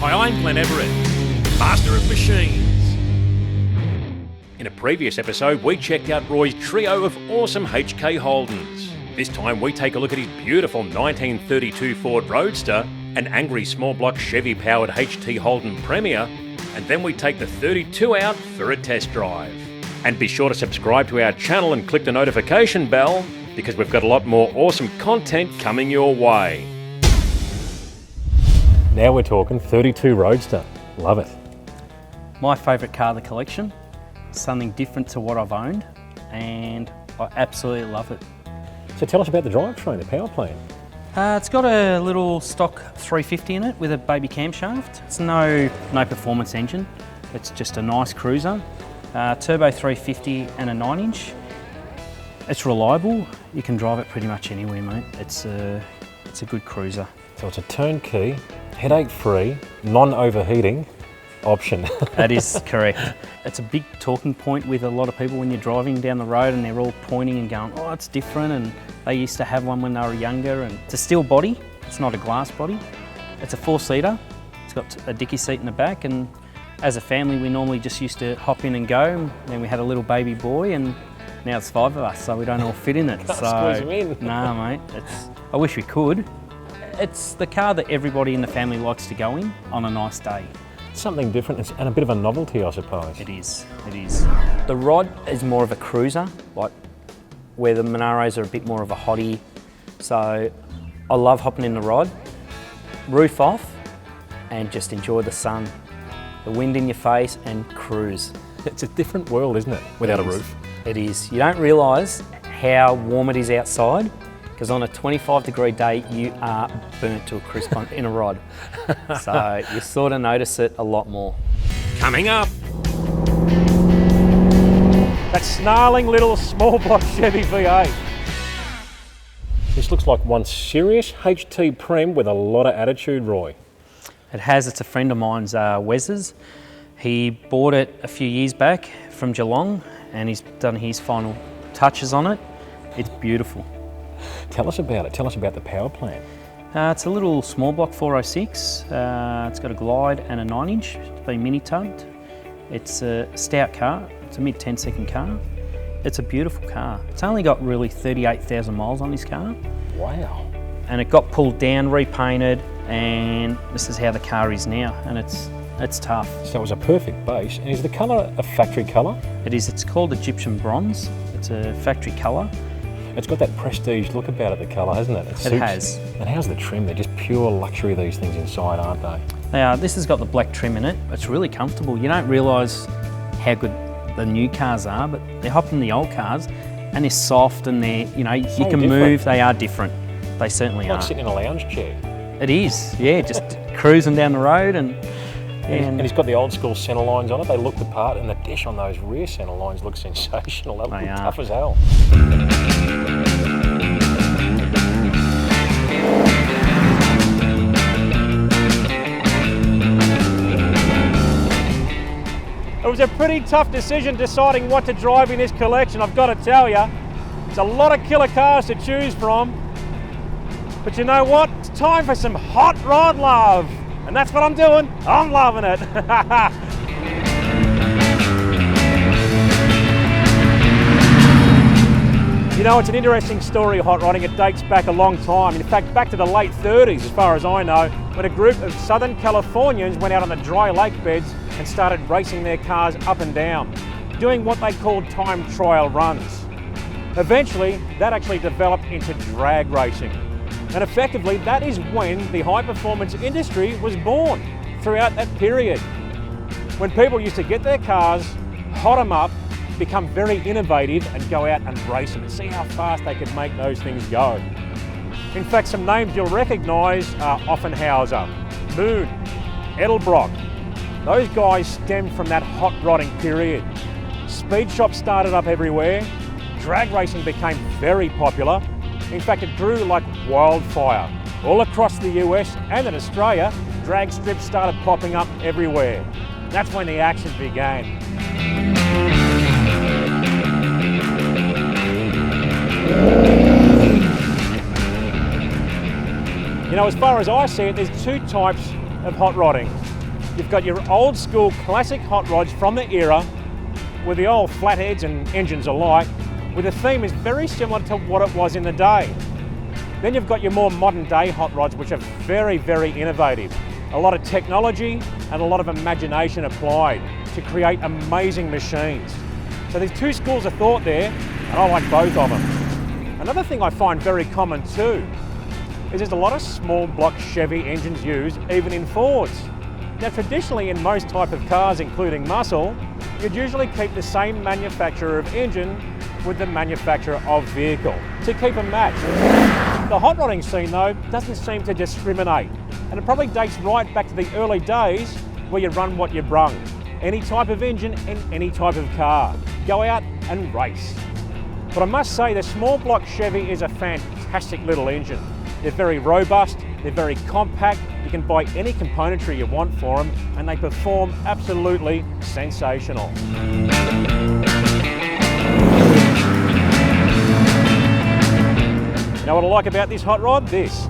Hi, I'm Glenn Everett, Master of Machines. In a previous episode, we checked out Roy's trio of awesome HK Holdens. This time we take a look at his beautiful 1932 Ford Roadster, an angry small block Chevy powered HT Holden Premier, and then we take the 32 out for a test drive. And be sure to subscribe to our channel and click the notification bell, because we've got a lot more awesome content coming your way. Now we're talking 32 Roadster. Love it. My favourite car of the collection, something different to what I've owned, and I absolutely love it. So tell us about the drivetrain, the power plant. It's got a little stock 350 in it with a baby camshaft. It's no performance engine, it's just a nice cruiser. Turbo 350 and a 9-inch. It's reliable, you can drive it pretty much anywhere, mate. It's a good cruiser. So it's a turnkey, headache-free, non-overheating option. That is correct. It's a big talking point with a lot of people when you're driving down the road and they're all pointing and going, oh, it's different, and they used to have one when they were younger. And it's a steel body, it's not a glass body. It's a 4-seater, it's got a dicky seat in the back, and as a family we normally just used to hop in and go, and then we had a little baby boy, and now it's 5 of us, so we don't all fit in it. Can't squeeze them in. No, mate, I wish we could. It's the car that everybody in the family likes to go in on a nice day. Something different and a bit of a novelty, I suppose. It is. The rod is more of a cruiser, like where the Monaros are a bit more of a hottie. So I love hopping in the rod, roof off, and just enjoy the sun, the wind in your face, and cruise. It's a different world, isn't it, without a roof? It is. You don't realise how warm it is outside, because on a 25-degree day, you are burnt to a crisp in a rod. So you sort of notice it a lot more. Coming up, that snarling little small block Chevy V8. This looks like one serious HT Prem with a lot of attitude, Roy. It has. It's a friend of mine's, Wes's. He bought it a few years back from Geelong, and he's done his final touches on it. It's beautiful. Tell us about it. Tell us about the power plant. It's a little small block 406. It's got a glide and a 9-inch. It's been mini tubbed. It's a stout car. It's a mid 10-second car. It's a beautiful car. It's only got really 38,000 miles on this car. Wow. And it got pulled down, repainted, and this is how the car is now. And it's tough. So it was a perfect base. And is the colour a factory colour? It is. It's called Egyptian bronze. It's a factory colour. It's got that prestige look about it, the colour, hasn't it? It has. And how's the trim? They're just pure luxury, these things inside, aren't they? They are. This has got the black trim in it. It's really comfortable. You don't realise how good the new cars are, but they're hopping in the old cars, and they're soft, and they're, you know, you can move. They are different. They certainly are. Like sitting in a lounge chair. It is, yeah, just cruising down the road, and he's got the old school centre lines on it. They look the part, and the dash on those rear centre lines looks sensational. They look tough as hell. It was a pretty tough decision deciding what to drive in this collection, I've got to tell you. There's a lot of killer cars to choose from. But you know what? It's time for some hot rod love. And that's what I'm doing. I'm loving it. You know, it's an interesting story, hot rodding. It dates back a long time. In fact, back to the late 30s, as far as I know, when a group of Southern Californians went out on the dry lake beds and started racing their cars up and down, doing what they called time trial runs. Eventually, that actually developed into drag racing. And effectively, that is when the high-performance industry was born, throughout that period. When people used to get their cars, hot them up, become very innovative and go out and race them and see how fast they could make those things go. In fact, some names you'll recognise are Offenhauser, Moon, Edelbrock. Those guys stemmed from that hot rodding period. Speed shops started up everywhere. Drag racing became very popular. In fact, it grew like wildfire. All across the US and in Australia, drag strips started popping up everywhere. That's when the action began. You know, as far as I see it, there's two types of hot rodding. You've got your old school classic hot rods from the era with the old flatheads and engines alike, where the theme is very similar to what it was in the day. Then you've got your more modern day hot rods, which are very, very innovative. A lot of technology and a lot of imagination applied to create amazing machines. So there's two schools of thought there, and I like both of them. Another thing I find very common too is there's a lot of small block Chevy engines used even in Fords. Now traditionally in most type of cars, including muscle, you'd usually keep the same manufacturer of engine with the manufacturer of vehicle to keep them matched. The hot rodding scene though doesn't seem to discriminate, and it probably dates right back to the early days where you run what you brung. Any type of engine in any type of car. Go out and race. But I must say the small block Chevy is a fantastic little engine. They're very robust, they're very compact, you can buy any componentry you want for them, and they perform absolutely sensational. Now what I like about this hot rod? This.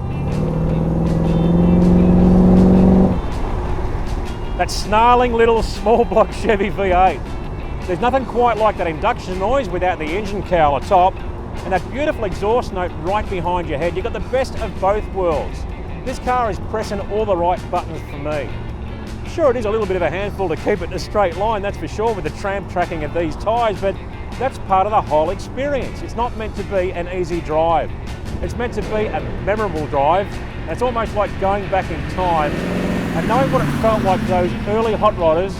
That snarling little small block Chevy V8. There's nothing quite like that induction noise without the engine cowl atop, and that beautiful exhaust note right behind your head. You've got the best of both worlds. This car is pressing all the right buttons for me. Sure, it is a little bit of a handful to keep it in a straight line, that's for sure, with the tramp tracking of these tyres, but that's part of the whole experience. It's not meant to be an easy drive. It's meant to be a memorable drive. And it's almost like going back in time and knowing what it felt like those early hot rodders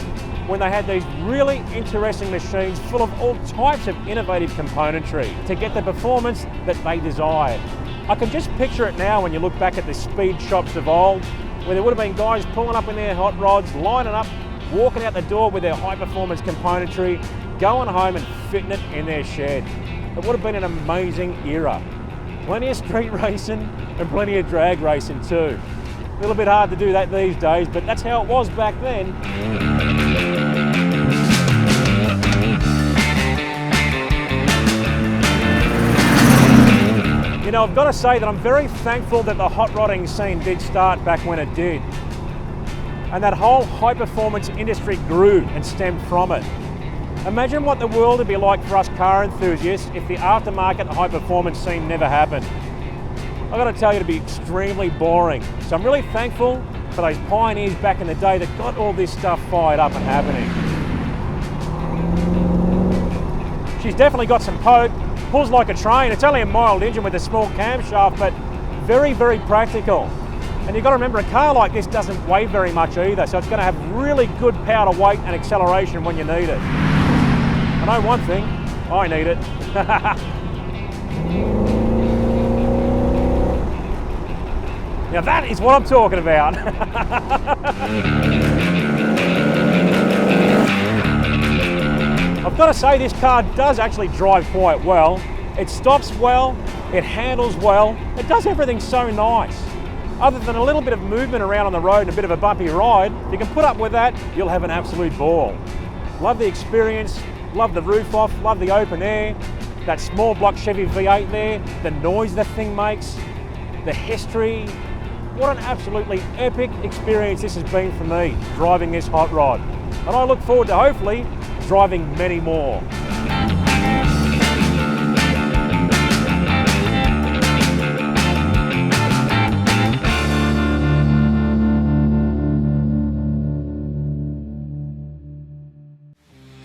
when they had these really interesting machines full of all types of innovative componentry to get the performance that they desired. I can just picture it now when you look back at the speed shops of old, where there would have been guys pulling up in their hot rods, lining up, walking out the door with their high performance componentry, going home and fitting it in their shed. It would have been an amazing era. Plenty of street racing and plenty of drag racing too. A little bit hard to do that these days, but that's how it was back then. You know, I've got to say that I'm very thankful that the hot rodding scene did start back when it did. And that whole high performance industry grew and stemmed from it. Imagine what the world would be like for us car enthusiasts if the aftermarket high performance scene never happened. I've got to tell you, it'd be extremely boring. So I'm really thankful for those pioneers back in the day that got all this stuff fired up and happening. She's definitely got some poke, pulls like a train. It's only a mild engine with a small camshaft, but very, very practical. And you've got to remember, a car like this doesn't weigh very much either, so it's going to have really good power to weight and acceleration when you need it. I know one thing, I need it. Now that is what I'm talking about. I've got to say this car does actually drive quite well. It stops well, it handles well, it does everything so nice. Other than a little bit of movement around on the road and a bit of a bumpy ride, if you can put up with that, you'll have an absolute ball. Love the experience, love the roof off, love the open air, that small block Chevy V8 there, the noise the thing makes, the history. What an absolutely epic experience this has been for me, driving this hot rod. And I look forward to hopefully driving many more.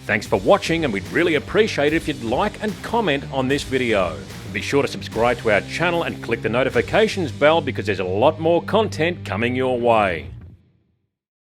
Thanks for watching, and we'd really appreciate it if you'd like and comment on this video. Be sure to subscribe to our channel and click the notifications bell because there's a lot more content coming your way.